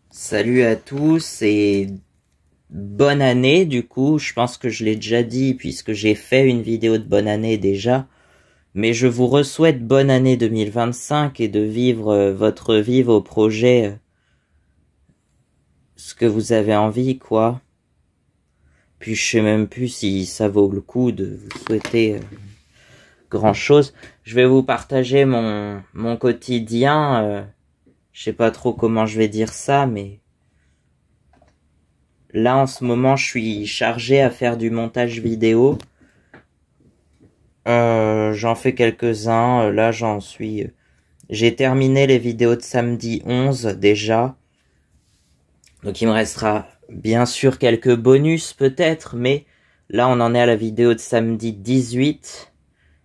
Salut à tous et bonne année du coup, je pense que je l'ai déjà dit puisque j'ai fait une vidéo de bonne année déjà, mais je vous re-souhaite bonne année 2025 et de vivre votre vie, vos projets, ce que vous avez envie quoi. Puis je sais même plus si ça vaut le coup de vous souhaiter grand chose. Je vais vous partager mon quotidien, je sais pas trop comment je vais dire ça, mais là, en ce moment, je suis chargé à faire du montage vidéo. J'en fais quelques-uns. Là, j'en suis... J'ai terminé les vidéos de samedi 11 déjà. Donc, il me restera bien sûr quelques bonus peut-être. Mais là, on en est à la vidéo de samedi 18.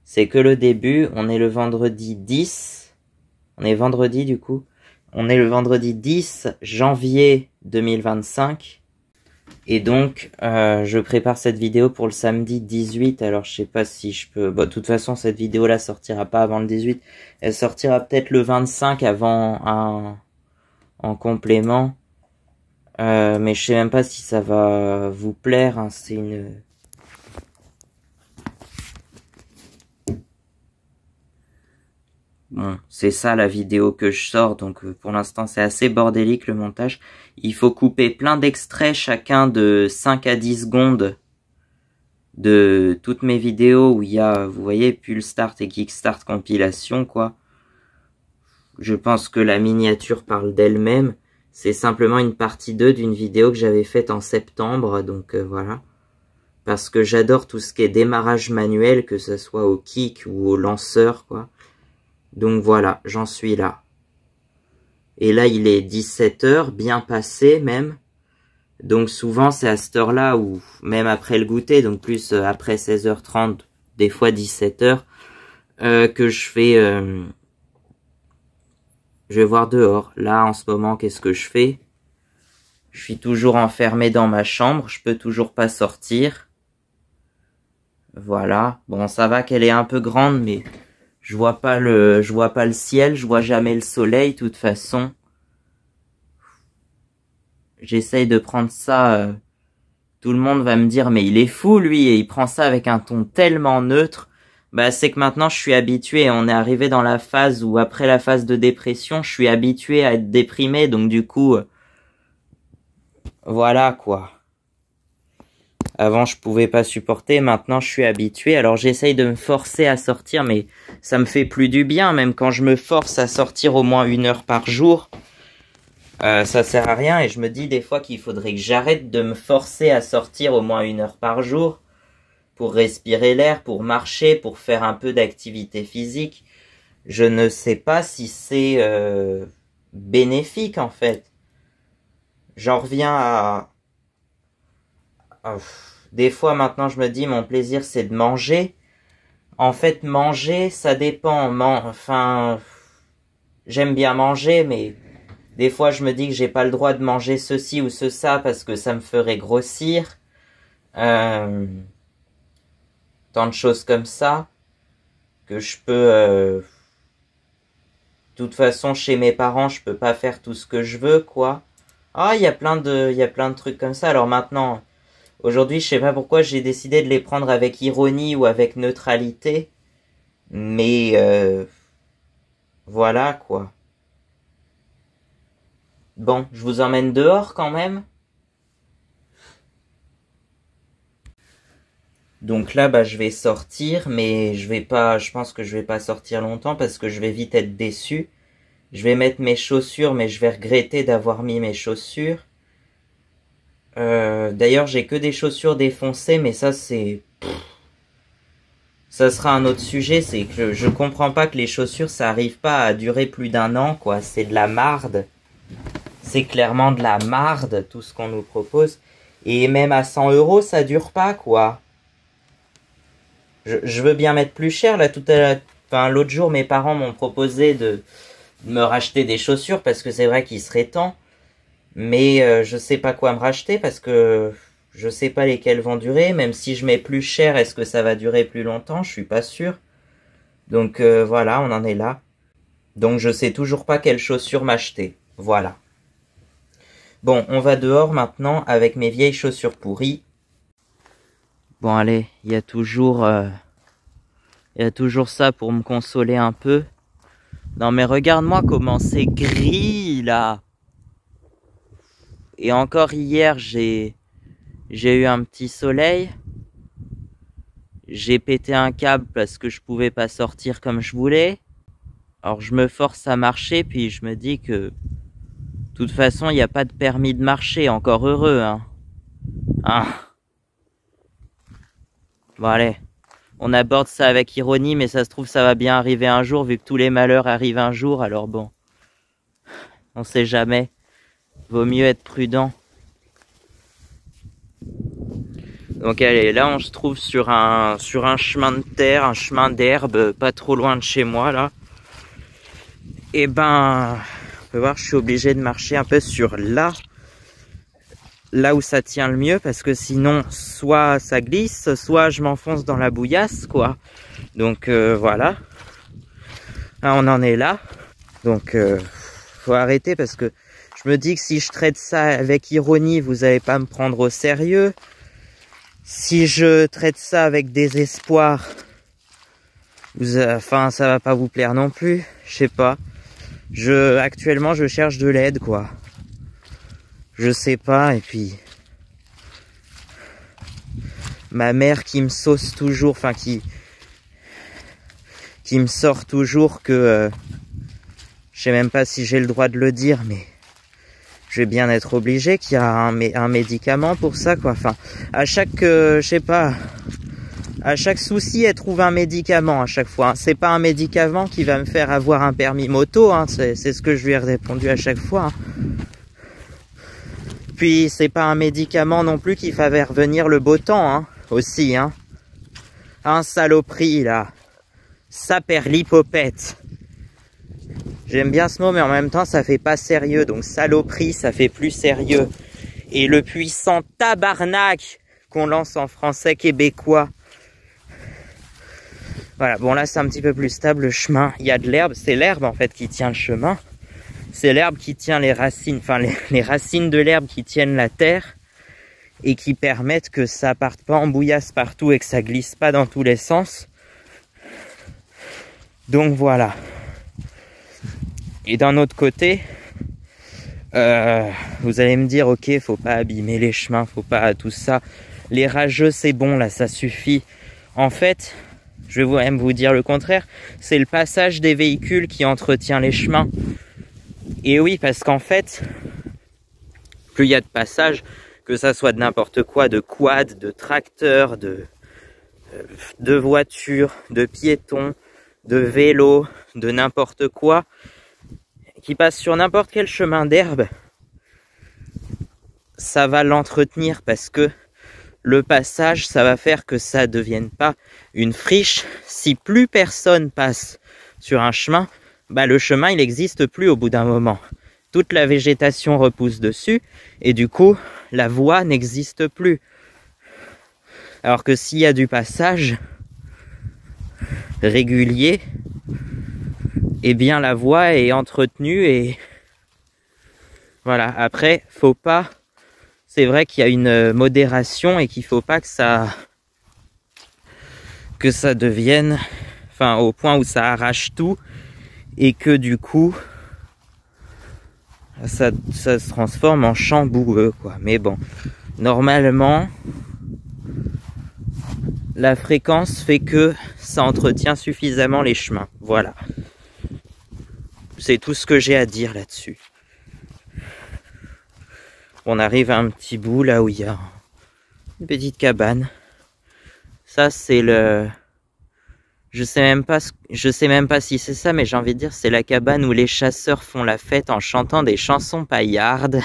C'est que le début. On est le vendredi 10. On est vendredi du coup. On est le vendredi 10 janvier 2025. Et donc, je prépare cette vidéo pour le samedi 18, alors je sais pas si je peux... Bon, de toute façon, cette vidéo-là sortira pas avant le 18. Elle sortira peut-être le 25 en complément. Mais je sais même pas si ça va vous plaire, hein. C'est une... Bon, c'est ça la vidéo que je sors, donc pour l'instant c'est assez bordélique le montage. Il faut couper plein d'extraits, chacun de 5 à 10 secondes de toutes mes vidéos où il y a, vous voyez, Pulstart et Kickstart compilation, quoi. Je pense que la miniature parle d'elle-même. C'est simplement une partie 2 d'une vidéo que j'avais faite en septembre, donc voilà. Parce que j'adore tout ce qui est démarrage manuel, que ce soit au kick ou au lanceur, quoi. Donc voilà, j'en suis là. Et là, il est 17 h, bien passé même. Donc souvent, c'est à cette heure-là, ou même après le goûter, donc plus après 16h30, des fois 17 h, que je vais voir dehors. Là, en ce moment, qu'est-ce que je fais? Je suis toujours enfermé dans ma chambre, je peux toujours pas sortir. Voilà. Bon, ça va qu'elle est un peu grande, mais je vois pas le ciel, je vois jamais le soleil, de toute façon. J'essaye de prendre ça, tout le monde va me dire, mais il est fou, lui, et il prend ça avec un ton tellement neutre. Bah, c'est que maintenant, je suis habitué, on est arrivé dans la phase où, après la phase de dépression, je suis habitué à être déprimé, donc du coup, voilà, quoi. Avant, je pouvais pas supporter, maintenant, je suis habitué, alors j'essaye de me forcer à sortir, mais ça me fait plus du bien, même quand je me force à sortir au moins 1 heure par jour. Ça sert à rien et je me dis des fois qu'il faudrait que j'arrête de me forcer à sortir au moins 1 heure par jour pour respirer l'air, pour marcher, pour faire un peu d'activité physique. Je ne sais pas si c'est bénéfique en fait. J'en reviens des fois maintenant je me dis mon plaisir c'est de manger. En fait manger ça dépend. Enfin j'aime bien manger mais... Des fois, je me dis que j'ai pas le droit de manger ceci ou ça parce que ça me ferait grossir. Tant de choses comme ça que je peux... de toute façon, chez mes parents, je peux pas faire tout ce que je veux, quoi. Ah, il y a plein de trucs comme ça. Alors maintenant, aujourd'hui, je sais pas pourquoi j'ai décidé de les prendre avec ironie ou avec neutralité. Mais voilà, quoi. Bon, je vous emmène dehors quand même. Donc là, bah, je vais sortir, mais je pense que je vais pas sortir longtemps parce que je vais vite être déçu. Je vais mettre mes chaussures, mais je vais regretter d'avoir mis mes chaussures. D'ailleurs, j'ai que des chaussures défoncées, mais ça sera un autre sujet. C'est que je comprends pas que les chaussures, ça arrive pas à durer plus d'1 an, quoi. C'est de la marde. C'est clairement de la marde, tout ce qu'on nous propose. Et même à 100 €, ça dure pas, quoi. Je veux bien mettre plus cher, là, tout à l'heure. Enfin, l'autre jour, mes parents m'ont proposé de me racheter des chaussures parce que c'est vrai qu'il serait temps. Mais je sais pas quoi me racheter parce que je sais pas lesquelles vont durer. Même si je mets plus cher, est-ce que ça va durer plus longtemps? Je suis pas sûr. Donc voilà, on en est là. Donc je sais toujours pas quelles chaussures m'acheter. Voilà. Bon, on va dehors maintenant avec mes vieilles chaussures pourries. Bon allez, il y a toujours ça pour me consoler un peu. Non mais regarde-moi comment c'est gris là. Et encore hier, j'ai eu un petit soleil. J'ai pété un câble parce que je pouvais pas sortir comme je voulais. Alors je me force à marcher, puis je me dis que de toute façon, il n'y a pas de permis de marcher, encore heureux, hein. Bon allez, on aborde ça avec ironie, mais ça se trouve ça va bien arriver un jour, vu que tous les malheurs arrivent un jour, alors bon, on sait jamais. Vaut mieux être prudent. Donc allez, là on se trouve sur un chemin de terre, un chemin d'herbe, pas trop loin de chez moi là. Et ben, on peut voir, je suis obligé de marcher un peu sur là où ça tient le mieux, parce que sinon soit ça glisse, soit je m'enfonce dans la bouillasse quoi. Donc voilà, là, on en est là. Donc faut arrêter, parce que je me dis que si je traite ça avec ironie, vous allez pas me prendre au sérieux. Si je traite ça avec désespoir, enfin ça va pas vous plaire non plus. Je sais pas. Actuellement je cherche de l'aide quoi. Je sais pas, et puis ma mère qui me sauce toujours, enfin qui me sort toujours que je sais même pas si j'ai le droit de le dire, mais je vais bien être obligé, qu'il y a un médicament pour ça quoi. Enfin, à chaque je sais pas, à chaque souci elle trouve un médicament à chaque fois. C'est pas un médicament qui va me faire avoir un permis moto, hein. C'est ce que je lui ai répondu à chaque fois, hein. Puis c'est pas un médicament non plus qui fait revenir le beau temps, hein, aussi, hein. Un saloperie là, saperlipopette. J'aime bien ce mot, mais en même temps ça fait pas sérieux, donc saloperie ça fait plus sérieux. Et le puissant tabarnak qu'on lance en français québécois. Voilà, bon là c'est un petit peu plus stable le chemin, il y a de l'herbe, c'est l'herbe en fait qui tient le chemin. C'est l'herbe qui tient les racines, enfin les racines de l'herbe qui tiennent la terre et qui permettent que ça parte pas en bouillasse partout et que ça glisse pas dans tous les sens. Donc voilà. Et d'un autre côté, vous allez me dire, ok, faut pas abîmer les chemins, faut pas tout ça. Les rageux, c'est bon, là, ça suffit. En fait, je vais même vous dire le contraire, c'est le passage des véhicules qui entretient les chemins. Et oui, parce qu'en fait, plus il y a de passages, que ça soit de n'importe quoi, de quad, de tracteurs, de voitures, de piétons, de vélos, de n'importe quoi, qui passe sur n'importe quel chemin d'herbe, ça va l'entretenir, parce que le passage, ça va faire que ça ne devienne pas une friche. Si plus personne passe sur un chemin, bah le chemin il n'existe plus au bout d'un moment. Toute la végétation repousse dessus et du coup la voie n'existe plus. Alors que s'il y a du passage régulier, eh bien la voie est entretenue et voilà. Après, faut pas. C'est vrai qu'il y a une modération et qu'il faut pas que ça devienne, enfin au point où ça arrache tout et que du coup ça se transforme en champ boueux quoi. Mais bon, normalement la fréquence fait que ça entretient suffisamment les chemins. Voilà. C'est tout ce que j'ai à dire là-dessus. On arrive à un petit bout là où il y a une petite cabane. Ça c'est le... Je sais même pas si c'est ça, mais j'ai envie de dire c'est la cabane où les chasseurs font la fête en chantant des chansons paillardes.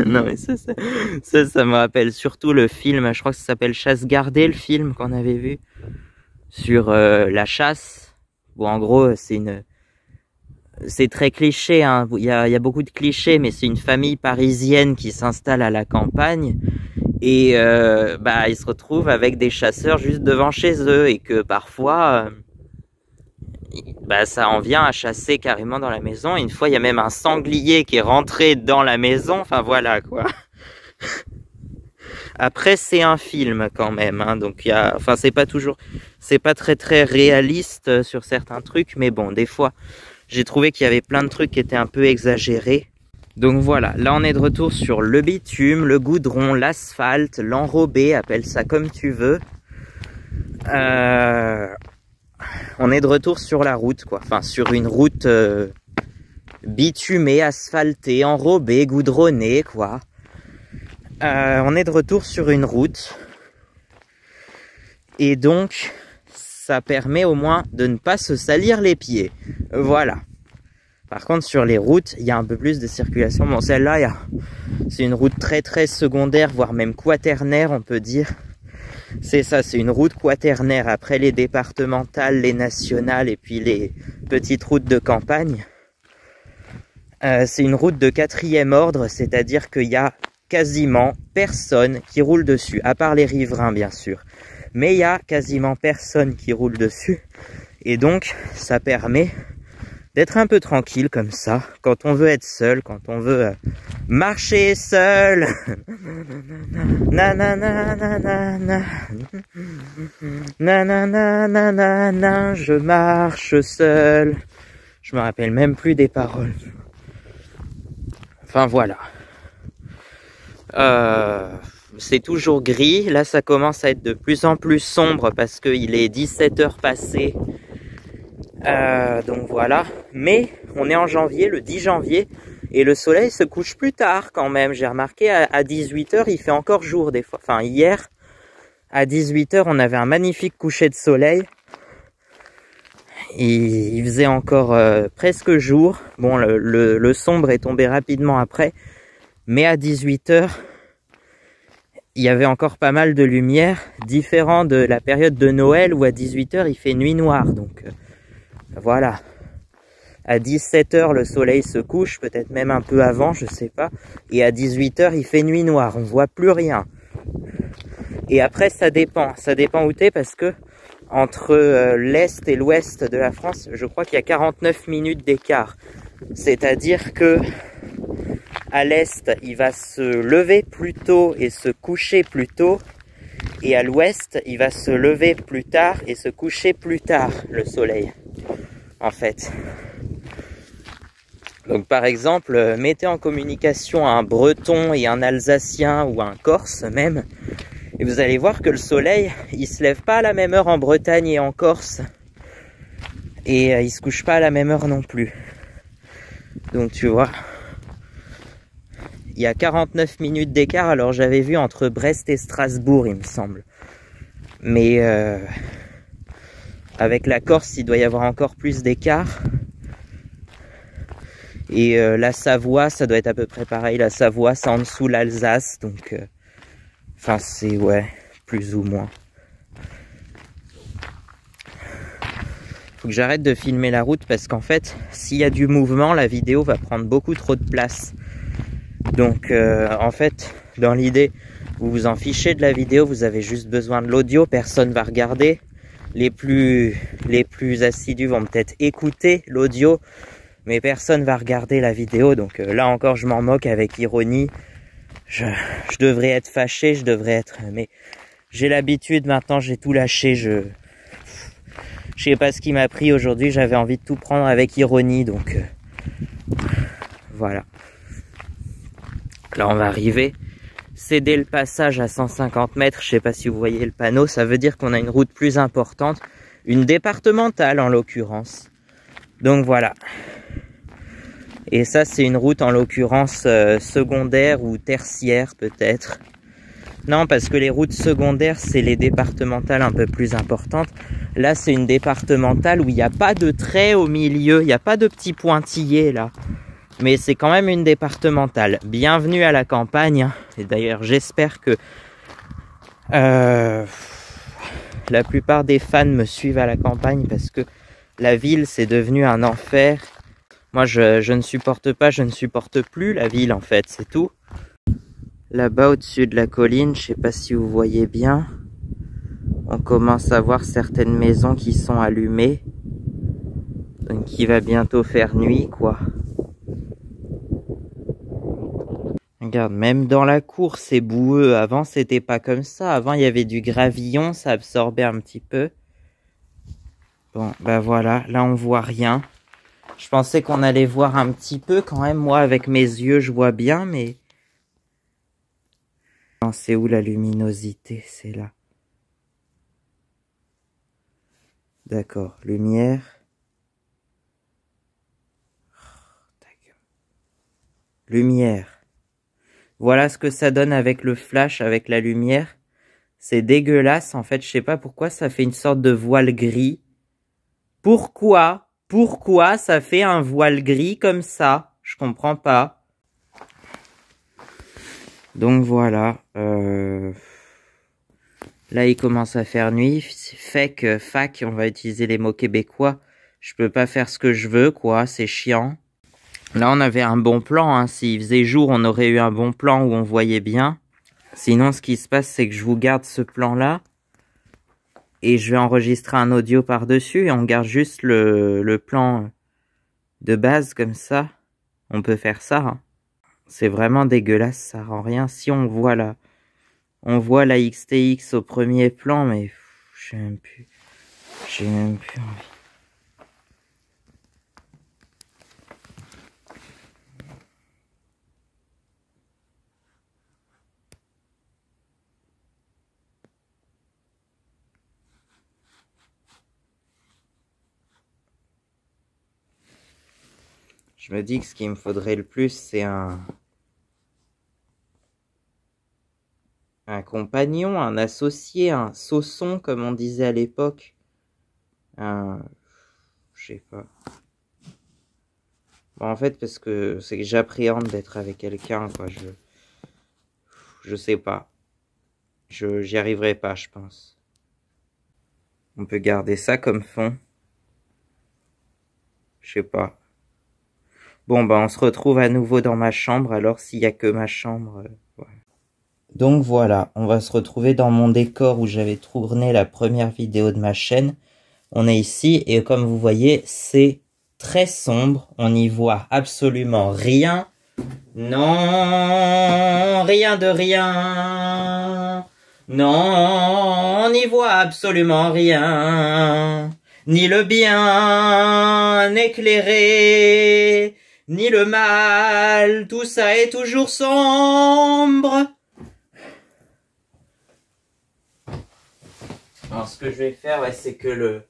Non mais ça me rappelle surtout le film, je crois que ça s'appelle Chasse gardée, le film qu'on avait vu sur la chasse. Bon, en gros c'est très cliché, hein. Il y a beaucoup de clichés, mais c'est une famille parisienne qui s'installe à la campagne et ils se retrouvent avec des chasseurs juste devant chez eux et que parfois bah, ça en vient à chasser carrément dans la maison. Une fois, il y a même un sanglier qui est rentré dans la maison. Enfin, voilà, quoi. Après, c'est un film quand même, hein, donc il y a, enfin, c'est pas très réaliste sur certains trucs, mais bon, des fois, j'ai trouvé qu'il y avait plein de trucs qui étaient un peu exagérés. Donc voilà, là on est de retour sur le bitume, le goudron, l'asphalte, l'enrobé, appelle ça comme tu veux. On est de retour sur la route, quoi. Enfin, sur une route bitumée, asphaltée, enrobée, goudronnée, quoi. On est de retour sur une route. Et donc, ça permet au moins de ne pas se salir les pieds. Voilà. Par contre, sur les routes, il y a un peu plus de circulation. Bon, celle-là, c'est une route très secondaire, voire même quaternaire, on peut dire. C'est ça, c'est une route quaternaire. Après les départementales, les nationales et puis les petites routes de campagne. C'est une route de 4e ordre, c'est-à-dire qu'il y a quasiment personne qui roule dessus, à part les riverains, bien sûr. Mais il y a quasiment personne qui roule dessus. Et donc, ça permet d'être un peu tranquille comme ça, quand on veut être seul, quand on veut marcher seul. Nanana, je marche seul. Je me rappelle même plus des paroles. Enfin voilà. C'est toujours gris. Là, ça commence à être de plus en plus sombre parce qu'il est 17 h passées. Donc voilà, mais on est en janvier, le 10 janvier, et le soleil se couche plus tard quand même. J'ai remarqué à 18 h, il fait encore jour des fois. Enfin, hier, à 18 h, on avait un magnifique coucher de soleil. Et il faisait encore presque jour. Bon, le sombre est tombé rapidement après, mais à 18 h, il y avait encore pas mal de lumière, différent de la période de Noël où à 18 h, il fait nuit noire. Donc voilà, à 17 h, le soleil se couche, peut-être même un peu avant, je sais pas. Et à 18 h, il fait nuit noire, on voit plus rien. Et après, ça dépend où t'es, parce que entre l'Est et l'Ouest de la France, je crois qu'il y a 49 minutes d'écart. C'est-à-dire que à l'Est, il va se lever plus tôt et se coucher plus tôt. Et à l'Ouest, il va se lever plus tard et se coucher plus tard, le soleil. En fait. Donc par exemple, mettez en communication un Breton et un Alsacien ou un Corse même, et vous allez voir que le soleil, il se lève pas à la même heure en Bretagne et en Corse, et il se couche pas à la même heure non plus. Donc tu vois, il y a 49 minutes d'écart. Alors j'avais vu entre Brest et Strasbourg, il me semble, mais avec la Corse, il doit y avoir encore plus d'écart. Et la Savoie, ça doit être à peu près pareil. La Savoie, c'est en dessous l'Alsace. Donc, enfin, c'est, ouais, plus ou moins. Faut que j'arrête de filmer la route parce qu'en fait, s'il y a du mouvement, la vidéo va prendre beaucoup trop de place. Donc, en fait, dans l'idée, vous vous en fichez de la vidéo, vous avez juste besoin de l'audio, personne va regarder. Les plus assidus vont peut-être écouter l'audio, mais personne va regarder la vidéo. Donc là encore, je m'en moque avec ironie. Je devrais être fâché, je devrais être... Mais j'ai l'habitude maintenant, j'ai tout lâché. Je sais pas ce qui m'a pris aujourd'hui, j'avais envie de tout prendre avec ironie. Donc voilà. Là, on va arriver. Céder le passage à 150 mètres, je sais pas si vous voyez le panneau, ça veut dire qu'on a une route plus importante, une départementale en l'occurrence. Donc voilà. Et ça, c'est une route en l'occurrence secondaire ou tertiaire peut-être. Non, parce que les routes secondaires, c'est les départementales un peu plus importantes. Là, c'est une départementale où il n'y a pas de trait au milieu, il n'y a pas de petits pointillés là. Mais c'est quand même une départementale. Bienvenue à la campagne. Et d'ailleurs, j'espère que la plupart des fans me suivent à la campagne parce que la ville, c'est devenu un enfer. Moi, je ne supporte pas, je ne supporte plus la ville, en fait, c'est tout. Là-bas, au-dessus de la colline, je sais pas si vous voyez bien, on commence à voir certaines maisons qui sont allumées. Donc il va bientôt faire nuit, quoi. Regarde, même dans la cour, c'est boueux. Avant, c'était pas comme ça. Avant, il y avait du gravillon, ça absorbait un petit peu. Bon, bah voilà, là on voit rien. Je pensais qu'on allait voir un petit peu quand même. Moi, avec mes yeux, je vois bien, mais... Non, c'est où la luminosité? C'est là. D'accord, lumière. Lumière. Voilà ce que ça donne avec le flash, avec la lumière. C'est dégueulasse, en fait, je sais pas pourquoi ça fait une sorte de voile gris. Pourquoi? Pourquoi ça fait un voile gris comme ça? Je comprends pas. Donc voilà. Là, il commence à faire nuit. Fac, on va utiliser les mots québécois. Je peux pas faire ce que je veux, quoi. C'est chiant. Là, on avait un bon plan. Hein. S'il faisait jour, on aurait eu un bon plan où on voyait bien. Sinon, ce qui se passe, c'est que je vous garde ce plan-là. Et je vais enregistrer un audio par-dessus. Et on garde juste le plan de base comme ça. On peut faire ça. Hein. C'est vraiment dégueulasse. Ça rend rien. Si on voit la XTX au premier plan, mais j'ai même plus envie. Je me dis que ce qu'il me faudrait le plus, c'est un compagnon, un associé, un sauson, comme on disait à l'époque. Je sais pas. Bon, en fait, parce que c'est que j'appréhende d'être avec quelqu'un, quoi. Je sais pas. J'y arriverai pas, je pense. On peut garder ça comme fond. Je sais pas. Bon, bah, on se retrouve à nouveau dans ma chambre, alors s'il y a que ma chambre. Ouais. Donc voilà, on va se retrouver dans mon décor où j'avais tourné la première vidéo de ma chaîne. On est ici, et comme vous voyez, c'est très sombre. On n'y voit absolument rien. Non, rien de rien. Non, on n'y voit absolument rien. Ni le bien éclairé, ni le mal, tout ça est toujours sombre. Alors, ce que je vais faire, ouais, c'est que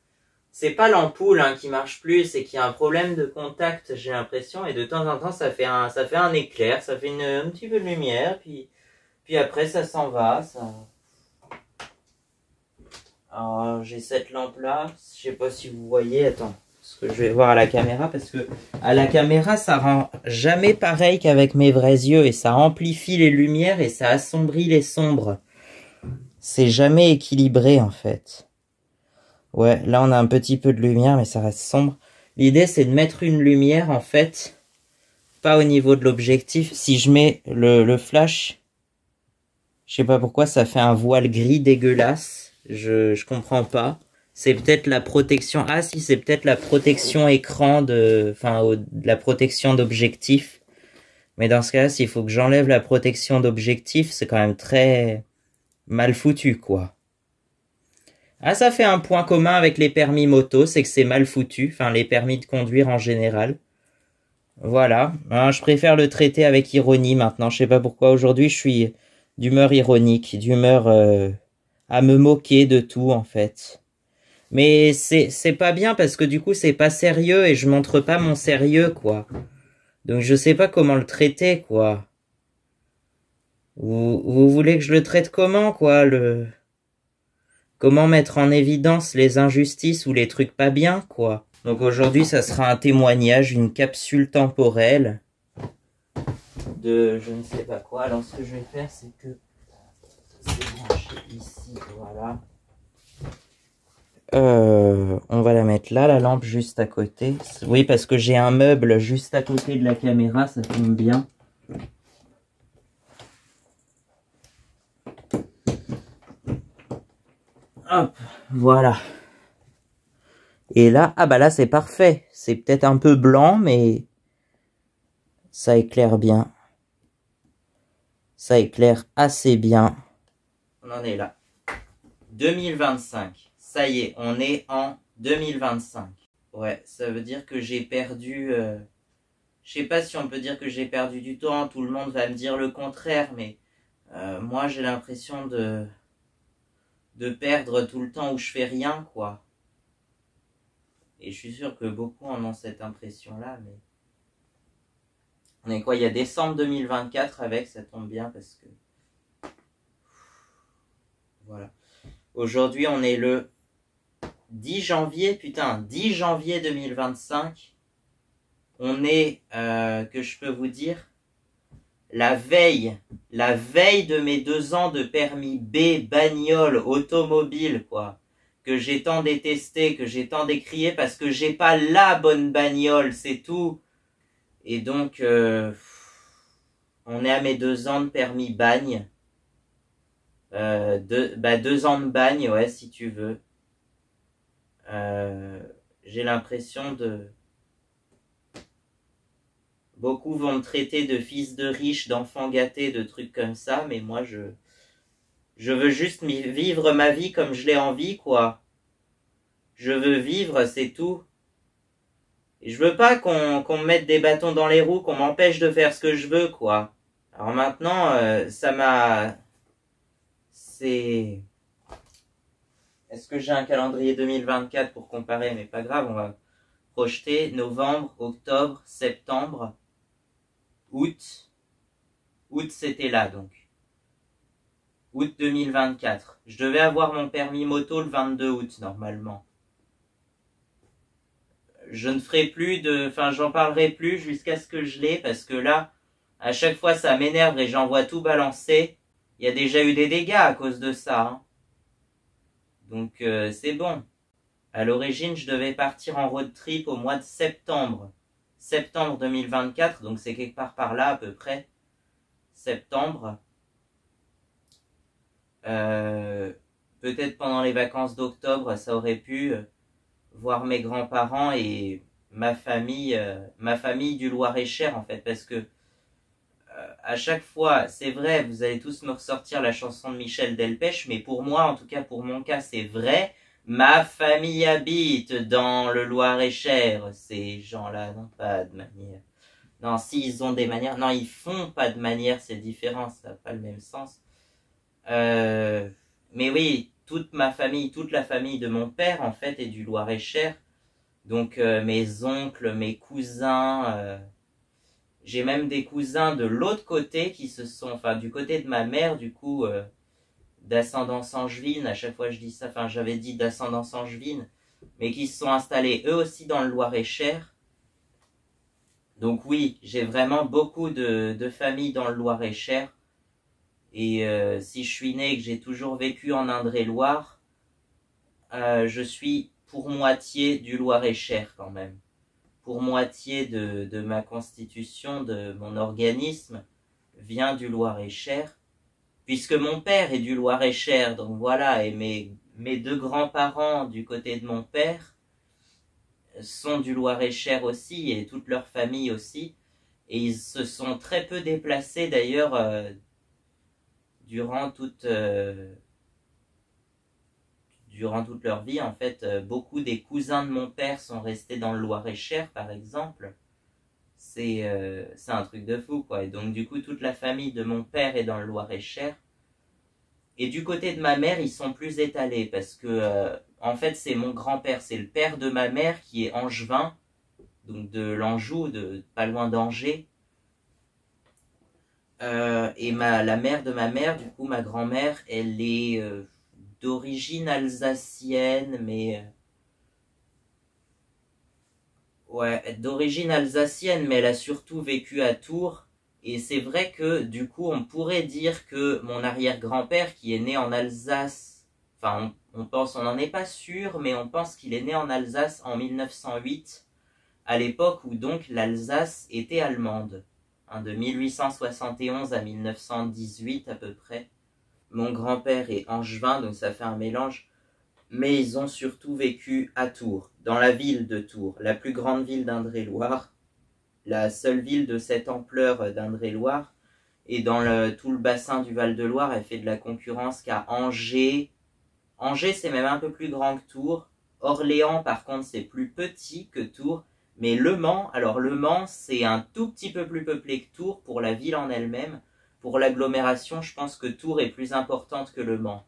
c'est pas l'ampoule hein, qui marche plus, c'est qu'il y a un problème de contact, j'ai l'impression, et de temps en temps, ça fait un éclair, ça fait un petit peu de lumière, puis après, ça s'en va, ça... Alors, j'ai cette lampe-là, je sais pas si vous voyez, attends, ce que je vais voir à la caméra, parce que à la caméra, ça rend jamais pareil qu'avec mes vrais yeux, et ça amplifie les lumières, et ça assombrit les sombres. C'est jamais équilibré, en fait. Ouais, là, on a un petit peu de lumière, mais ça reste sombre. L'idée, c'est de mettre une lumière, en fait, pas au niveau de l'objectif. Si je mets le flash, je sais pas pourquoi, ça fait un voile gris dégueulasse. Je comprends pas. C'est peut-être la protection... Ah si, c'est peut-être la protection écran de... Enfin, la protection d'objectif. Mais dans ce cas-là, s'il faut que j'enlève la protection d'objectif, c'est quand même très mal foutu, quoi. Ah, ça fait un point commun avec les permis moto, c'est que c'est mal foutu. Enfin, les permis de conduire en général. Voilà. Hein, je préfère le traiter avec ironie maintenant. Je sais pas pourquoi aujourd'hui, je suis d'humeur ironique, d'humeur à me moquer de tout, en fait. Mais c'est pas bien parce que du coup, c'est pas sérieux et je montre pas mon sérieux, quoi. Donc, je sais pas comment le traiter, quoi. Vous voulez que je le traite comment, quoi, Comment mettre en évidence les injustices ou les trucs pas bien, quoi. Donc aujourd'hui, ça sera un témoignage, une capsule temporelle de je ne sais pas quoi. Alors ce que je vais faire, c'est que c'est branché ici, voilà. On va la mettre là, la lampe juste à côté. Oui, parce que j'ai un meuble juste à côté de la caméra, ça tombe bien. Hop, voilà. Et là, ah bah là c'est parfait. C'est peut-être un peu blanc, mais ça éclaire bien. Ça éclaire assez bien. On en est là. 2025. Ça y est, on est en 2025. Ouais, ça veut dire que j'ai perdu... je sais pas si on peut dire que j'ai perdu du temps. Tout le monde va me dire le contraire, mais moi j'ai l'impression de perdre tout le temps où je fais rien, quoi. Et je suis sûr que beaucoup en ont cette impression-là, mais... On est quoi? Il y a décembre 2024 avec, ça tombe bien parce que... Voilà. Aujourd'hui, on est le 10 janvier, putain, 10 janvier 2025. On est, que je peux vous dire, la veille de mes 2 ans de permis B, bagnole, automobile, quoi. Que j'ai tant détesté, que j'ai tant décrié parce que j'ai pas la bonne bagnole, c'est tout. Et donc, on est à mes 2 ans de permis bagne. 2 ans de bagne, ouais, si tu veux. J'ai l'impression de... Beaucoup vont me traiter de fils de riche, d'enfant gâté, de trucs comme ça, mais moi, je veux juste vivre ma vie comme je l'ai envie, quoi. Je veux vivre, c'est tout. Et je veux pas qu'on me mette des bâtons dans les roues, qu'on m'empêche de faire ce que je veux, quoi. Alors maintenant, ça m'a... C'est... Est-ce que j'ai un calendrier 2024 pour comparer? Mais pas grave, on va projeter novembre, octobre, septembre, août. Août, c'était là, donc. Août 2024. Je devais avoir mon permis moto le 22 août, normalement. Je ne ferai plus de... Enfin, j'en parlerai plus jusqu'à ce que je l'ai, parce que là, à chaque fois, ça m'énerve et j'envoie tout balancer. Il y a déjà eu des dégâts à cause de ça, hein. Donc, c'est bon. À l'origine, je devais partir en road trip au mois de septembre. Septembre 2024, donc c'est quelque part par là à peu près. Septembre. Peut-être pendant les vacances d'octobre, ça aurait pu voir mes grands-parents et ma famille du Loir-et-Cher en fait, parce que à chaque fois, c'est vrai, vous allez tous me ressortir la chanson de Michel Delpech, mais pour moi, en tout cas pour mon cas, c'est vrai. Ma famille habite dans le Loir-et-Cher. Ces gens-là n'ont pas de manière. Non, s'ils ont des manières, non, ils font pas de manière, c'est différent, ça n'a pas le même sens. Mais oui, toute la famille de mon père, en fait, est du Loir-et-Cher. Donc, mes oncles, mes cousins, j'ai même des cousins de l'autre côté qui se sont, enfin, du côté de ma mère, du coup, d'ascendance angevine, à chaque fois je dis ça, enfin, j'avais dit d'ascendance angevine, mais qui se sont installés eux aussi dans le Loir-et-Cher. Donc oui, j'ai vraiment beaucoup de familles dans le Loir-et-Cher. Et si je suis né et que j'ai toujours vécu en Indre-et-Loire, je suis pour moitié du Loir-et-Cher quand même. Pour moitié de ma constitution, de mon organisme, vient du Loir-et-Cher. Puisque mon père est du Loir-et-Cher, donc voilà, et mes 2 grands-parents du côté de mon père sont du Loir-et-Cher aussi, et toute leur famille aussi. Et ils se sont très peu déplacés d'ailleurs durant toute leur vie. En fait, beaucoup des cousins de mon père sont restés dans le Loir-et-Cher, par exemple. C'est un truc de fou, quoi. Et donc, du coup, toute la famille de mon père est dans le Loir-et-Cher. Et du côté de ma mère, ils sont plus étalés, parce que, en fait, c'est mon grand-père, c'est le père de ma mère qui est angevin, donc de l'Anjou, pas loin d'Angers. Et la mère de ma mère, du coup, ma grand-mère, elle est d'origine alsacienne, mais... ouais, d'origine alsacienne, mais elle a surtout vécu à Tours. Et c'est vrai que, du coup, on pourrait dire que mon arrière-grand-père, qui est né en Alsace, enfin, on pense, on n'en est pas sûr, mais on pense qu'il est né en Alsace en 1908, à l'époque où donc l'Alsace était allemande, hein, de 1871 à 1918 à peu près. Mon grand-père est angevin, donc ça fait un mélange. mais ils ont surtout vécu à Tours, dans la ville de Tours, la plus grande ville d'Indre-et-Loire, la seule ville de cette ampleur d'Indre-et-Loire, et dans tout le bassin du Val-de-Loire, elle fait de la concurrence qu'à Angers. Angers, c'est même un peu plus grand que Tours. Orléans, par contre, c'est plus petit que Tours. Mais Le Mans, alors Le Mans, c'est un tout petit peu plus peuplé que Tours pour la ville en elle-même. Pour l'agglomération, je pense que Tours est plus importante que Le Mans.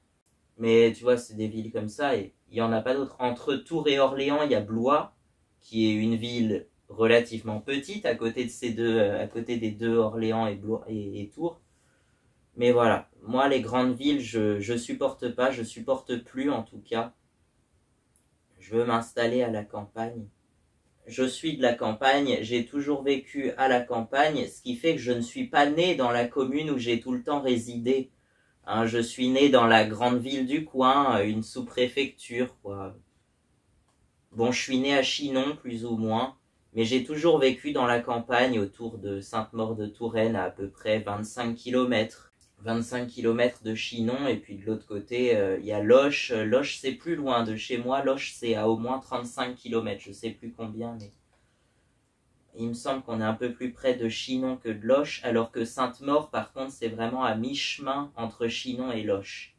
Mais tu vois, c'est des villes comme ça et il n'y en a pas d'autres. Entre Tours et Orléans, il y a Blois, qui est une ville relativement petite à côté de à côté des deux Orléans et Blois et Tours. Mais voilà, moi les grandes villes, je supporte pas, je supporte plus en tout cas. Je veux m'installer à la campagne. Je suis de la campagne, j'ai toujours vécu à la campagne, ce qui fait que je ne suis pas né dans la commune où j'ai tout le temps résidé. Hein, je suis né dans la grande ville du coin, une sous-préfecture, quoi. Bon, je suis né à Chinon, plus ou moins, mais j'ai toujours vécu dans la campagne, autour de Sainte-Maure-de-Touraine, à peu près 25 km. 25 km de Chinon, et puis de l'autre côté, il y a Loches. Loches, c'est plus loin de chez moi. Loches, c'est à au moins 35 km, je sais plus combien, mais il me semble qu'on est un peu plus près de Chinon que de Loches, alors que Sainte-Maure, par contre, c'est vraiment à mi-chemin entre Chinon et Loches.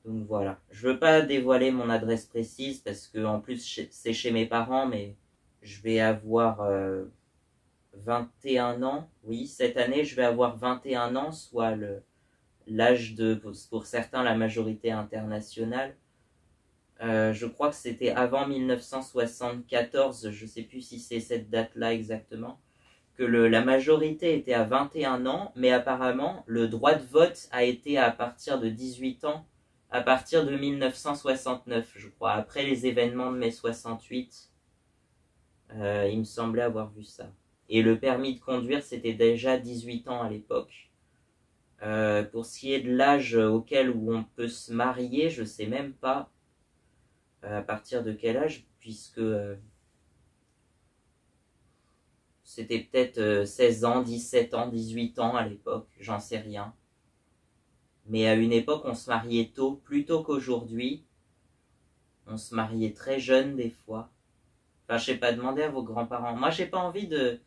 Donc voilà, je veux pas dévoiler mon adresse précise, parce que en plus, c'est chez mes parents, mais je vais avoir 21 ans. Oui, cette année, je vais avoir 21 ans, soit l'âge de, pour certains, la majorité internationale. Je crois que c'était avant 1974, je ne sais plus si c'est cette date-là exactement, que la majorité était à 21 ans, mais apparemment, le droit de vote a été à partir de 18 ans, à partir de 1969, je crois, après les événements de mai 68. Il me semblait avoir vu ça. Et le permis de conduire, c'était déjà 18 ans à l'époque. Pour ce qui est de l'âge auquel où on peut se marier, je sais même pas à partir de quel âge, puisque c'était peut-être 16 ans, 17 ans, 18 ans à l'époque, j'en sais rien. Mais à une époque, on se mariait tôt, plus tôt qu'aujourd'hui. On se mariait très jeune des fois. Enfin, je sais pas, demandez à vos grands-parents. Moi, j'ai pas envie de...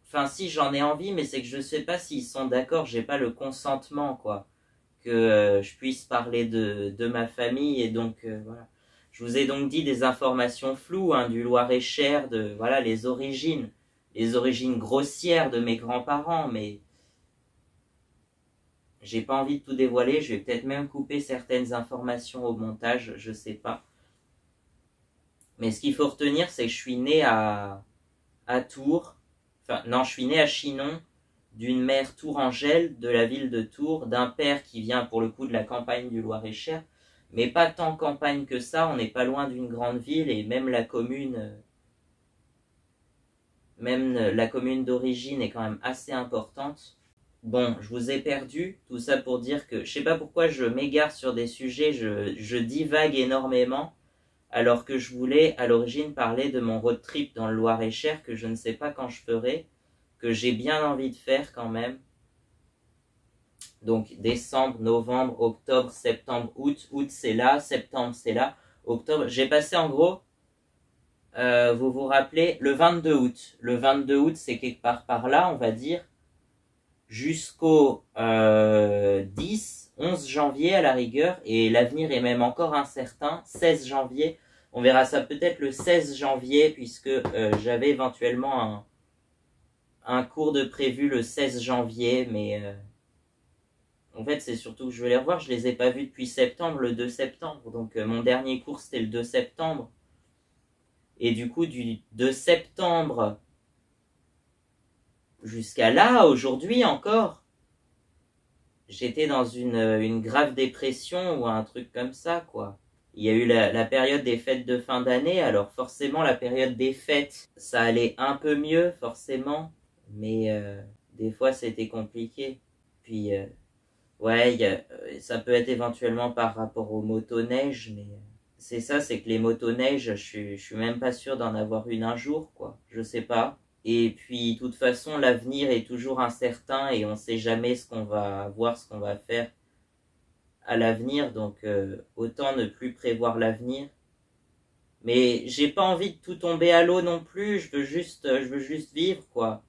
Enfin, si, j'en ai envie, mais c'est que je sais pas s'ils sont d'accord, j'ai pas le consentement, quoi. Que je puisse parler de ma famille, et donc, voilà. Je vous ai donc dit des informations floues, hein, du Loir-et-Cher, de, voilà, les origines grossières de mes grands-parents, mais j'ai pas envie de tout dévoiler, je vais peut-être même couper certaines informations au montage, je sais pas. Mais ce qu'il faut retenir, c'est que je suis né à Tours, enfin, non, je suis né à Chinon, d'une mère tourangelle de la ville de Tours, d'un père qui vient pour le coup de la campagne du Loir-et-Cher, mais pas tant campagne que ça, on n'est pas loin d'une grande ville, et même la commune d'origine est quand même assez importante. Bon, je vous ai perdu, tout ça pour dire que je sais pas pourquoi je m'égare sur des sujets, je divague énormément, alors que je voulais à l'origine parler de mon road trip dans le Loir-et-Cher, que je ne sais pas quand je ferai, que j'ai bien envie de faire quand même. Donc décembre, novembre, octobre, septembre, août. Août c'est là, septembre c'est là, octobre. J'ai passé en gros, vous vous rappelez, le 22 août. Le 22 août c'est quelque part par là, on va dire, jusqu'au 10, 11 janvier à la rigueur, et l'avenir est même encore incertain, 16 janvier. On verra ça peut-être le 16 janvier, puisque j'avais éventuellement un cours de prévu le 16 janvier, mais en fait c'est surtout que je veux les revoir, je les ai pas vus depuis septembre, le 2 septembre, donc mon dernier cours c'était le 2 septembre, et du coup du 2 septembre jusqu'à là, aujourd'hui encore, j'étais dans une grave dépression ou un truc comme ça, quoi. Il y a eu la période des fêtes de fin d'année, alors forcément la période des fêtes, ça allait un peu mieux, forcément, mais des fois c'était compliqué. Puis, ouais, ça peut être éventuellement par rapport aux motoneiges, mais c'est ça, c'est que les motoneiges, je suis même pas sûr d'en avoir une un jour, quoi. Je sais pas. Et puis, de toute façon, l'avenir est toujours incertain et on sait jamais ce qu'on va voir, ce qu'on va faire. à l'avenir, donc autant ne plus prévoir l'avenir. Mais j'ai pas envie de tout tomber à l'eau non plus, je veux juste vivre, quoi.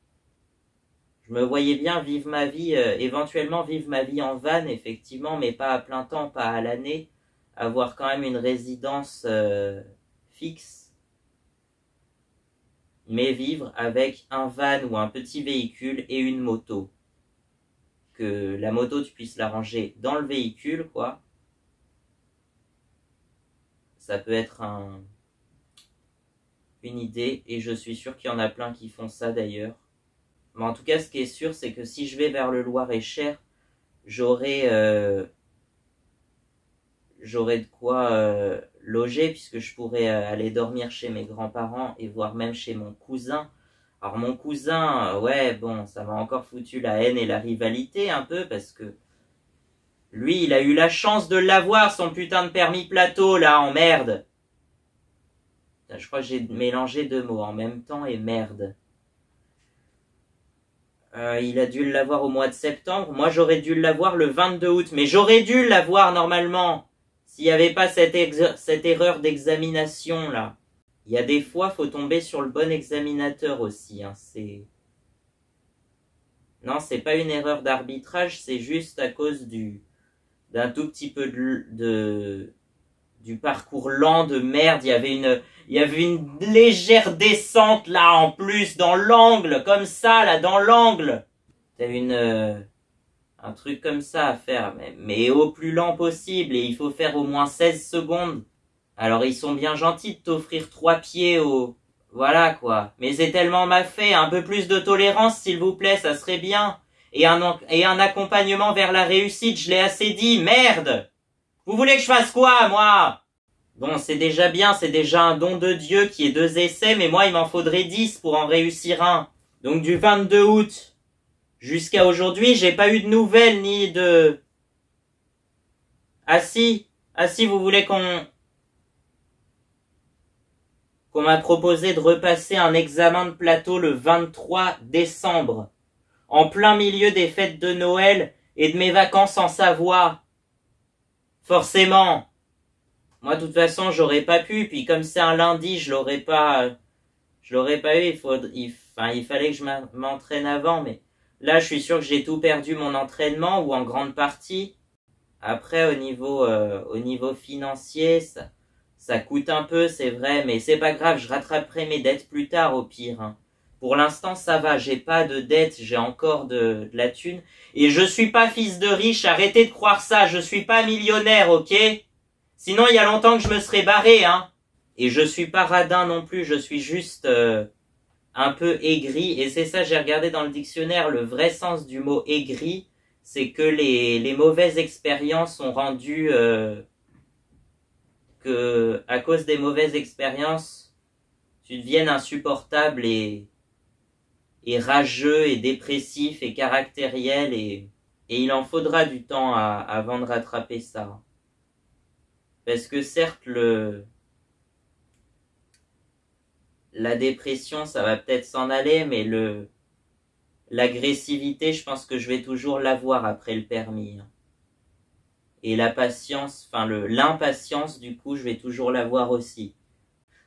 Je me voyais bien vivre ma vie, éventuellement vivre ma vie en van, effectivement, mais pas à plein temps, pas à l'année. Avoir quand même une résidence fixe, mais vivre avec un van ou un petit véhicule et une moto. Que la moto, tu puisses la ranger dans le véhicule, quoi. Ça peut être une idée, et je suis sûr qu'il y en a plein qui font ça d'ailleurs. Mais en tout cas, ce qui est sûr, c'est que si je vais vers le Loir-et-Cher, j'aurai de quoi loger, puisque je pourrais aller dormir chez mes grands-parents et voire même chez mon cousin. Alors mon cousin, ouais, bon, ça m'a encore foutu la haine et la rivalité un peu, parce que lui, il a eu la chance de l'avoir, son putain de permis plateau, là, en merde. Je crois que j'ai mélangé deux mots, en même temps et merde. Il a dû l'avoir au mois de septembre. Moi, j'aurais dû l'avoir le 22 août. Mais j'aurais dû l'avoir normalement. S'il n'y avait pas cette erreur d'examination, là. Il y a des fois, faut tomber sur le bon examinateur aussi. Hein. Non, c'est pas une erreur d'arbitrage. C'est juste à cause d'un tout petit peu du parcours lent de merde. Il y avait une légère descente là en plus dans l'angle, comme ça là dans l'angle. T'as un truc comme ça à faire, mais au plus lent possible, et il faut faire au moins 16 secondes. Alors ils sont bien gentils de t'offrir 3 pieds au... Voilà quoi. Mais c'est tellement mal fait, un peu plus de tolérance s'il vous plaît, ça serait bien. Et un accompagnement vers la réussite, je l'ai assez dit, merde! Vous voulez que je fasse quoi, moi? Bon, c'est déjà bien, c'est déjà un don de Dieu qui est 2 essais, mais moi, il m'en faudrait 10 pour en réussir un. Donc, du 22 août jusqu'à aujourd'hui, j'ai pas eu de nouvelles ni de... Ah si, vous voulez qu'on m'a proposé de repasser un examen de plateau le 23 décembre, en plein milieu des fêtes de Noël et de mes vacances en Savoie. Forcément. Moi, de toute façon, j'aurais pas pu. Puis comme c'est un lundi, je l'aurais pas eu. Il fallait que je m'entraîne avant. Mais là, je suis sûr que j'ai tout perdu mon entraînement ou en grande partie. Après, au niveau financier, ça coûte un peu, c'est vrai. Mais c'est pas grave, je rattraperai mes dettes plus tard au pire. Hein. Pour l'instant, ça va. J'ai pas de dettes, j'ai encore de la thune. Et je suis pas fils de riche. Arrêtez de croire ça. Je suis pas millionnaire, ok? Sinon, il y a longtemps que je me serais barré, hein. Et je suis pas radin non plus, je suis juste un peu aigri. Et c'est ça, j'ai regardé dans le dictionnaire, le vrai sens du mot aigri, c'est que les mauvaises expériences ont rendu que, à cause des mauvaises expériences, tu deviennes insupportable et rageux et dépressif et caractériel et il en faudra du temps avant de rattraper ça. Parce que certes, la dépression, ça va peut-être s'en aller, mais l'agressivité, je pense que je vais toujours l'avoir après le permis. Et la patience, l'impatience, du coup, je vais toujours l'avoir aussi.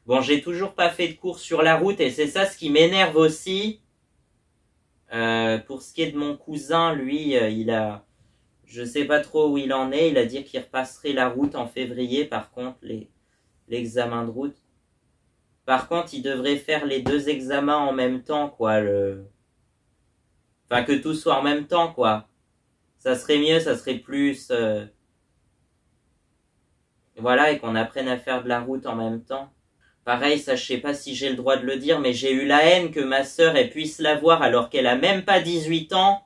Bon, j'ai toujours pas fait de cours sur la route, et c'est ça ce qui m'énerve aussi. Pour ce qui est de mon cousin, lui, je sais pas trop où il en est, il a dit qu'il repasserait la route en février, par contre, l'examen de route. Par contre, il devrait faire les 2 examens en même temps, quoi, que tout soit en même temps, quoi. Ça serait mieux, ça serait plus... Voilà, et qu'on apprenne à faire de la route en même temps. Pareil, ça, je sais pas si j'ai le droit de le dire, mais j'ai eu la haine que ma sœur, elle puisse l'avoir alors qu'elle a même pas 18 ans.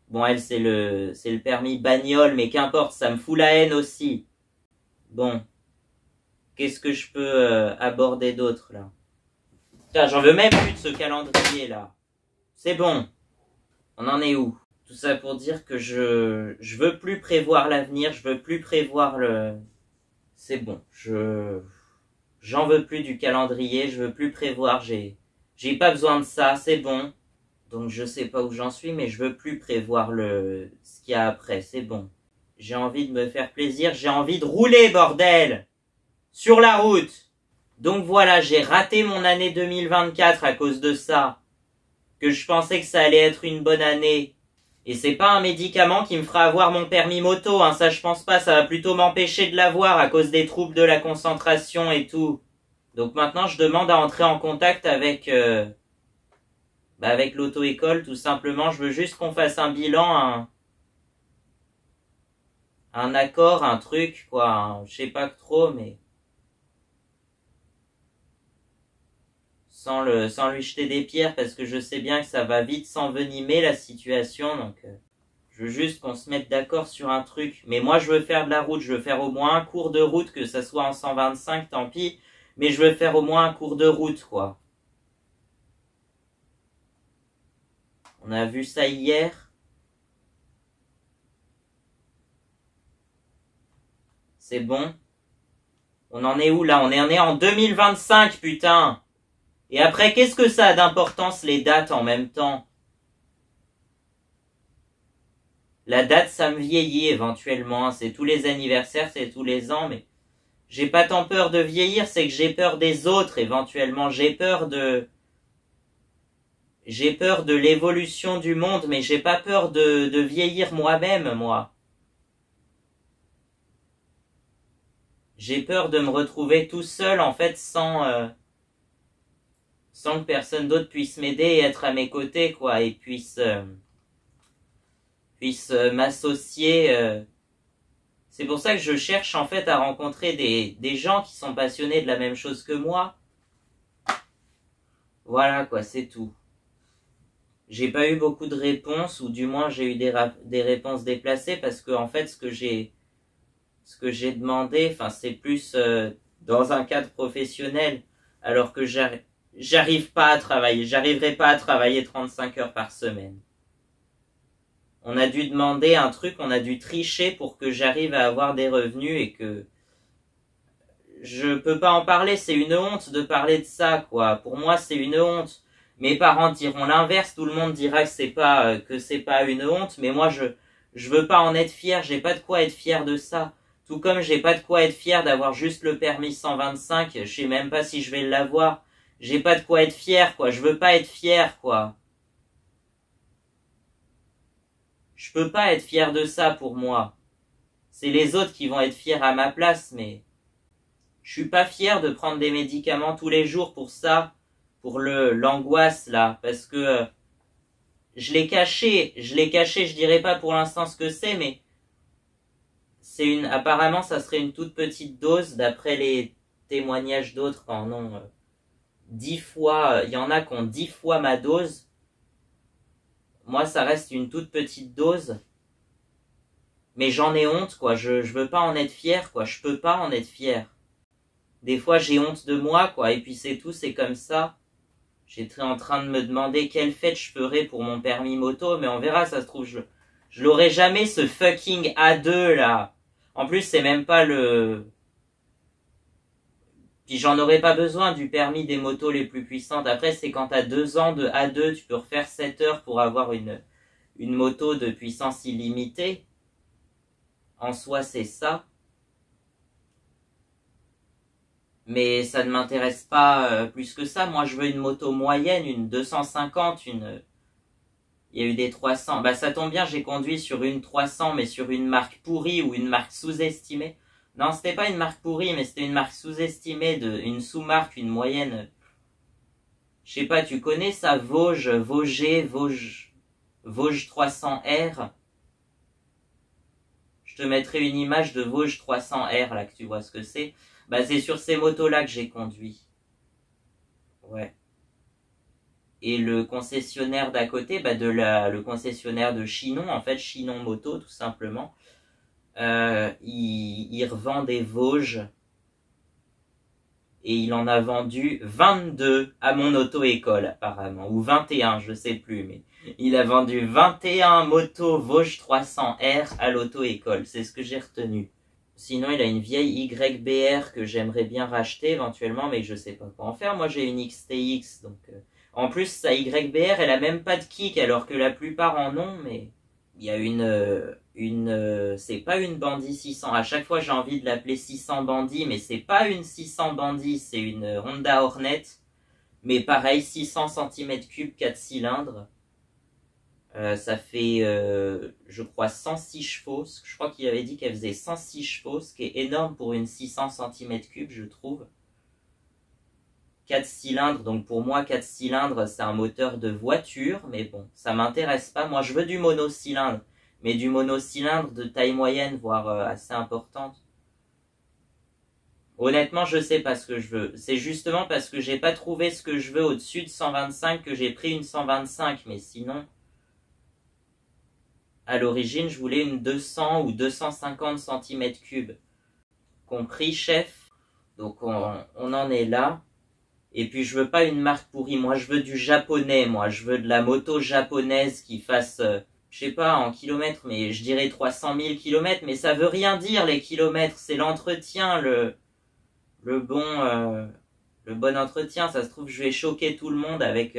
Bon, elle, c'est le permis bagnole, mais qu'importe, ça me fout la haine aussi. Bon. Qu'est-ce que je peux aborder d'autre, là? Putain, j'en veux même plus de ce calendrier, là. C'est bon. On en est où? Tout ça pour dire que je veux plus prévoir l'avenir, je veux plus prévoir C'est bon, j'en veux plus du calendrier, je veux plus prévoir, j'ai pas besoin de ça, c'est bon. Donc je sais pas où j'en suis, mais je veux plus prévoir ce qu'il y a après, c'est bon. J'ai envie de me faire plaisir, j'ai envie de rouler, bordel! Sur la route! Donc voilà, j'ai raté mon année 2024 à cause de ça. Que je pensais que ça allait être une bonne année. Et c'est pas un médicament qui me fera avoir mon permis moto, hein, ça je pense pas, ça va plutôt m'empêcher de l'avoir à cause des troubles de la concentration et tout. Donc maintenant je demande à entrer en contact avec avec l'auto-école, tout simplement. Je veux juste qu'on fasse un bilan, un accord, un truc, quoi. Je sais pas trop, mais sans lui jeter des pierres, parce que je sais bien que ça va vite s'envenimer la situation, donc je veux juste qu'on se mette d'accord sur un truc. Mais moi je veux faire de la route, je veux faire au moins un cours de route, que ça soit en 125, tant pis, mais je veux faire au moins un cours de route, quoi. On a vu ça hier. C'est bon. On en est où là? On est en 2025, putain. Et après, qu'est-ce que ça a d'importance les dates en même temps? La date, ça me vieillit éventuellement. C'est tous les anniversaires, c'est tous les ans, mais j'ai pas tant peur de vieillir, c'est que j'ai peur des autres éventuellement. J'ai peur de l'évolution du monde, mais j'ai pas peur de vieillir moi-même, moi. J'ai peur de me retrouver tout seul, en fait, sans que personne d'autre puisse m'aider et être à mes côtés, quoi, et puisse m'associer. C'est pour ça que je cherche, en fait, à rencontrer des gens qui sont passionnés de la même chose que moi. Voilà, quoi, c'est tout. J'ai pas eu beaucoup de réponses, ou du moins j'ai eu des réponses déplacées, parce que, en fait, ce que j'ai demandé, enfin, c'est plus dans un cadre professionnel, alors que j'arrive pas à travailler, j'arriverai pas à travailler 35 heures par semaine. On a dû demander un truc, on a dû tricher pour que j'arrive à avoir des revenus et que je peux pas en parler, c'est une honte de parler de ça, quoi. Pour moi, c'est une honte. Mes parents diront l'inverse, tout le monde dira que c'est pas une honte, mais moi je veux pas en être fier, j'ai pas de quoi être fier de ça. Tout comme j'ai pas de quoi être fier d'avoir juste le permis 125, je sais même pas si je vais l'avoir. J'ai pas de quoi être fier, quoi. Je veux pas être fier, quoi. Je peux pas être fier de ça pour moi. C'est les autres qui vont être fiers à ma place, mais je suis pas fier de prendre des médicaments tous les jours pour ça, pour l'angoisse là, parce que je l'ai caché, je dirais pas pour l'instant ce que c'est, mais apparemment ça serait une toute petite dose d'après les témoignages d'autres qui en ont 10 fois, il y en a qui ont 10 fois ma dose. Moi ça reste une toute petite dose, mais j'en ai honte, quoi. Je veux pas en être fier, quoi. Je peux pas en être fier. Des fois j'ai honte de moi, quoi, et puis c'est tout, c'est comme ça. J'étais en train de me demander quelle fête je ferais pour mon permis moto, mais on verra, ça se trouve, je l'aurai jamais, ce fucking A2 là. En plus, c'est même pas le... Puis j'en aurais pas besoin du permis des motos les plus puissantes. Après, c'est quand t'as 2 ans de A2, tu peux refaire 7 heures pour avoir une moto de puissance illimitée. En soi, c'est ça. Mais ça ne m'intéresse pas plus que ça. Moi, je veux une moto moyenne, une 250, il y a eu des 300. Bah, ça tombe bien, j'ai conduit sur une 300, mais sur une marque pourrie ou une marque sous-estimée. Non, c'était pas une marque pourrie, mais c'était une marque sous-estimée, une sous-marque, une moyenne. Je sais pas, tu connais ça, Vosges 300R? Je te mettrai une image de Vosges 300R, là, que tu vois ce que c'est. Bah, c'est sur ces motos-là que j'ai conduit. Ouais. Et le concessionnaire d'à côté, bah le concessionnaire de Chinon, en fait, Chinon Moto, tout simplement, il revend des Vosges. Et il en a vendu 22 à mon auto-école, apparemment. Ou 21, je sais plus, mais il a vendu 21 motos Vosges 300R à l'auto-école. C'est ce que j'ai retenu. Sinon, il a une vieille YBR que j'aimerais bien racheter éventuellement, mais je sais pas quoi en faire. Moi, j'ai une XTX, donc... En plus, sa YBR, elle a même pas de kick, alors que la plupart en ont, mais... Il y a c'est pas une Bandit 600. À chaque fois, j'ai envie de l'appeler 600 Bandit, mais c'est pas une 600 Bandit, c'est une Honda Hornet. Mais pareil, 600 cm3, 4 cylindres. Ça fait, je crois, 106 chevaux. Je crois qu'il avait dit qu'elle faisait 106 chevaux, ce qui est énorme pour une 600 cm3, je trouve. 4 cylindres, donc pour moi, 4 cylindres, c'est un moteur de voiture, mais bon, ça m'intéresse pas. Moi, je veux du monocylindre, mais du monocylindre de taille moyenne, voire assez importante. Honnêtement, je sais pas ce que je veux. C'est justement parce que j'ai pas trouvé ce que je veux au-dessus de 125 que j'ai pris une 125, mais sinon... À l'origine, je voulais une 200 ou 250 cm3. Compris, chef? Donc, on en est là. Et puis, je veux pas une marque pourrie. Moi, je veux du japonais, moi. Je veux de la moto japonaise qui fasse, je sais pas, en kilomètres, mais je dirais 300 000 kilomètres. Mais ça veut rien dire, les kilomètres. C'est l'entretien, le bon entretien. Ça se trouve, je vais choquer tout le monde avec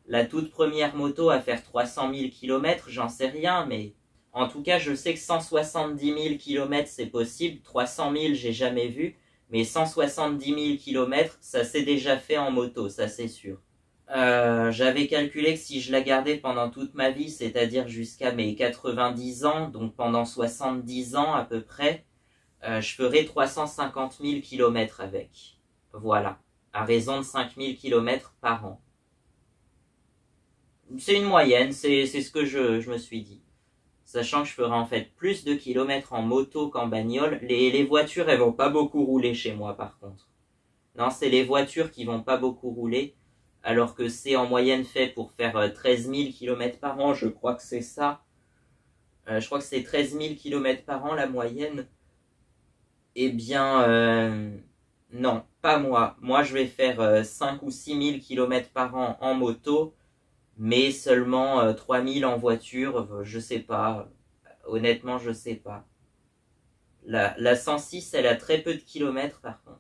la toute première moto à faire 300 000 kilomètres. J'en sais rien, mais en tout cas, je sais que 170 000 kilomètres, c'est possible. 300 000, j'ai jamais vu. Mais 170 000 km, ça s'est déjà fait en moto, ça c'est sûr. J'avais calculé que si je la gardais pendant toute ma vie, c'est-à-dire jusqu'à mes 90 ans, donc pendant 70 ans à peu près, je ferais 350 000 km avec. Voilà, à raison de 5 000 km par an. C'est une moyenne, c'est ce que je me suis dit. Sachant que je ferai en fait plus de kilomètres en moto qu'en bagnole. Les voitures, elles vont pas beaucoup rouler chez moi par contre. Non, c'est les voitures qui vont pas beaucoup rouler, alors que c'est en moyenne fait pour faire 13 000 km par an, je crois que c'est ça. Je crois que c'est 13 000 km par an la moyenne. Eh bien, non, pas moi. Moi, je vais faire 5 ou 6 000 km par an en moto, mais seulement 3 000 en voiture, je sais pas. Honnêtement, je sais pas. La 106, elle a très peu de kilomètres par contre.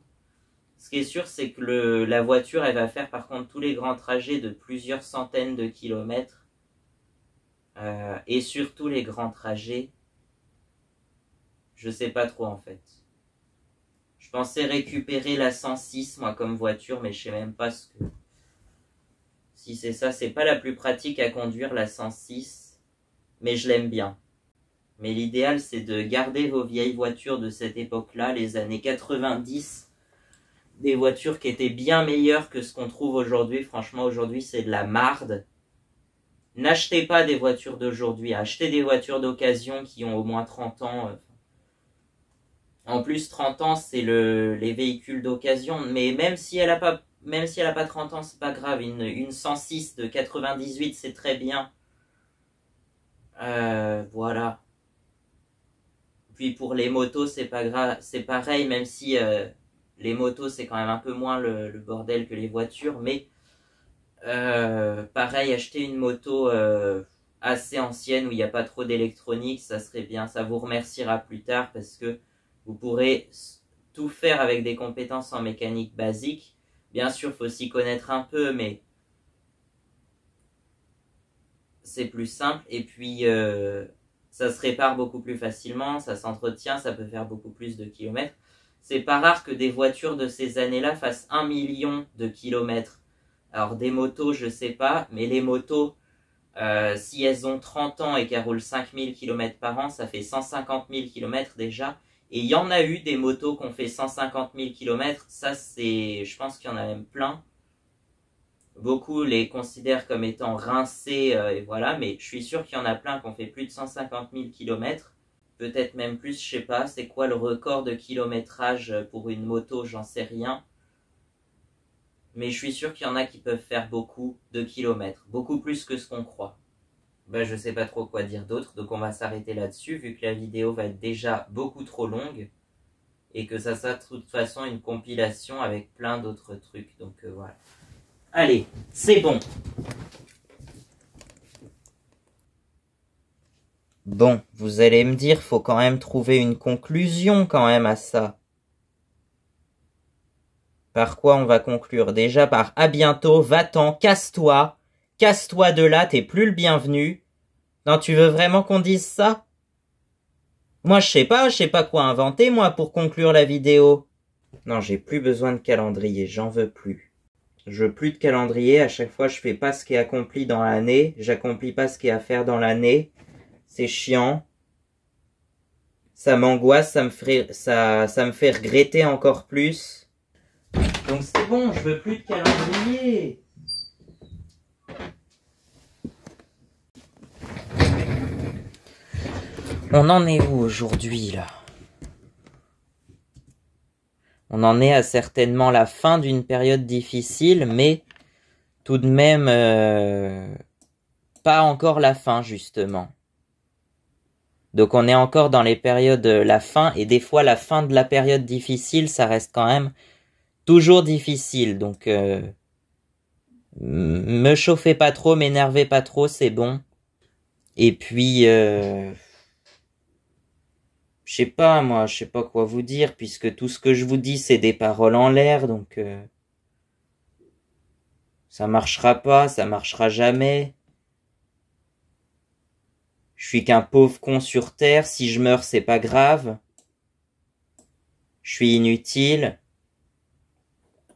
Ce qui est sûr, c'est que la voiture, elle va faire par contre tous les grands trajets de plusieurs centaines de kilomètres. Et surtout les grands trajets, je sais pas trop en fait. Je pensais récupérer la 106, moi, comme voiture, mais je sais même pas ce que... Si c'est ça, c'est pas la plus pratique à conduire, la 106, mais je l'aime bien. Mais l'idéal, c'est de garder vos vieilles voitures de cette époque-là, les années 90, des voitures qui étaient bien meilleures que ce qu'on trouve aujourd'hui. Franchement, aujourd'hui, c'est de la marde. N'achetez pas des voitures d'aujourd'hui, achetez des voitures d'occasion qui ont au moins 30 ans. En plus, 30 ans, c'est les véhicules d'occasion, mais même si elle a pas 30 ans, c'est pas grave. Une 106 de 98, c'est très bien. Voilà. Puis pour les motos, c'est pas grave, c'est pareil, même si les motos, c'est quand même un peu moins le bordel que les voitures, mais pareil, acheter une moto assez ancienne où il n'y a pas trop d'électronique, ça serait bien. Ça vous remerciera plus tard parce que vous pourrez tout faire avec des compétences en mécanique basique. Bien sûr, il faut s'y connaître un peu, mais c'est plus simple. Et puis, ça se répare beaucoup plus facilement, ça s'entretient, ça peut faire beaucoup plus de kilomètres. C'est pas rare que des voitures de ces années-là fassent 1 million de kilomètres. Alors, des motos, je sais pas, mais les motos, si elles ont 30 ans et qu'elles roulent 5000 km par an, ça fait 150 000 km déjà. Et il y en a eu des motos qui ont fait 150 000 km. Ça, je pense qu'il y en a même plein. Beaucoup les considèrent comme étant rincés, et voilà. Mais je suis sûr qu'il y en a plein qui ont fait plus de 150 000 km. Peut-être même plus, je sais pas. C'est quoi le record de kilométrage pour une moto? J'en sais rien. Mais je suis sûr qu'il y en a qui peuvent faire beaucoup de kilomètres. Beaucoup plus que ce qu'on croit. Ben, je sais pas trop quoi dire d'autre, donc on va s'arrêter là-dessus, vu que la vidéo va être déjà beaucoup trop longue, et que ça sera de toute façon une compilation avec plein d'autres trucs, donc voilà. Allez, c'est bon. Bon, vous allez me dire, faut quand même trouver une conclusion quand même à ça. Par quoi on va conclure? Déjà par à bientôt, va-t'en, casse-toi. Casse-toi de là, t'es plus le bienvenu. Non, tu veux vraiment qu'on dise ça? Moi, je sais pas quoi inventer, moi, pour conclure la vidéo. Non, j'ai plus besoin de calendrier, j'en veux plus. Je veux plus de calendrier, à chaque fois, je fais pas ce qui est accompli dans l'année, j'accomplis pas ce qu'il y a à faire dans l'année. C'est chiant. Ça m'angoisse, ça me fait regretter encore plus. Donc c'est bon, je veux plus de calendrier. On en est où aujourd'hui, là? On en est à certainement la fin d'une période difficile, mais tout de même pas encore la fin, justement. Donc on est encore dans les périodes la fin, et des fois la fin de la période difficile, ça reste quand même toujours difficile. Donc me chauffez pas trop, m'énervez pas trop, c'est bon. Et puis je sais pas, moi, je sais pas quoi vous dire, puisque tout ce que je vous dis, c'est des paroles en l'air, donc ça marchera pas, ça marchera jamais. Je suis qu'un pauvre con sur terre, si je meurs, c'est pas grave. Je suis inutile.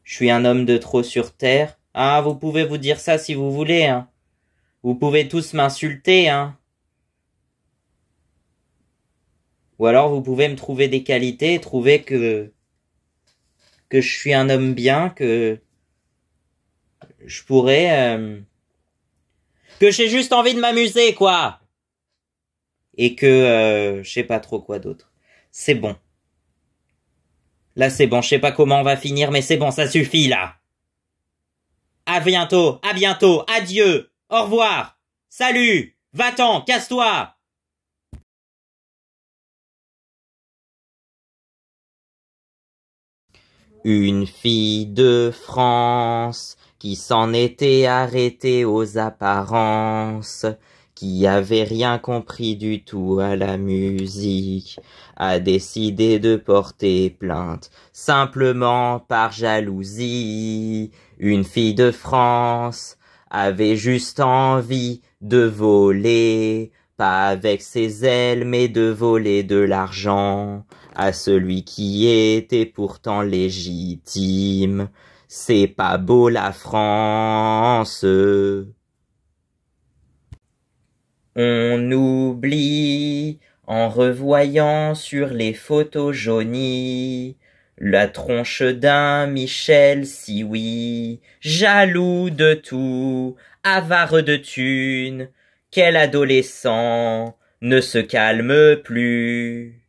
Je suis un homme de trop sur terre. Ah, vous pouvez vous dire ça si vous voulez, hein. Vous pouvez tous m'insulter, hein. Ou alors vous pouvez me trouver des qualités, trouver que je suis un homme bien, que je pourrais que j'ai juste envie de m'amuser, quoi. Et que je sais pas trop quoi d'autre. C'est bon. Là c'est bon, je sais pas comment on va finir, mais c'est bon, ça suffit là. À bientôt, adieu, au revoir, salut, va-t'en, casse-toi. Une fille de France qui s'en était arrêtée aux apparences, qui avait rien compris du tout à la musique, a décidé de porter plainte simplement par jalousie. Une fille de France avait juste envie de voler, pas avec ses ailes mais de voler de l'argent à celui qui était pourtant légitime. C'est pas beau la France. On oublie, en revoyant sur les photos jaunies, la tronche d'un Michel, si oui, jaloux de tout, avare de thunes, quel adolescent ne se calme plus.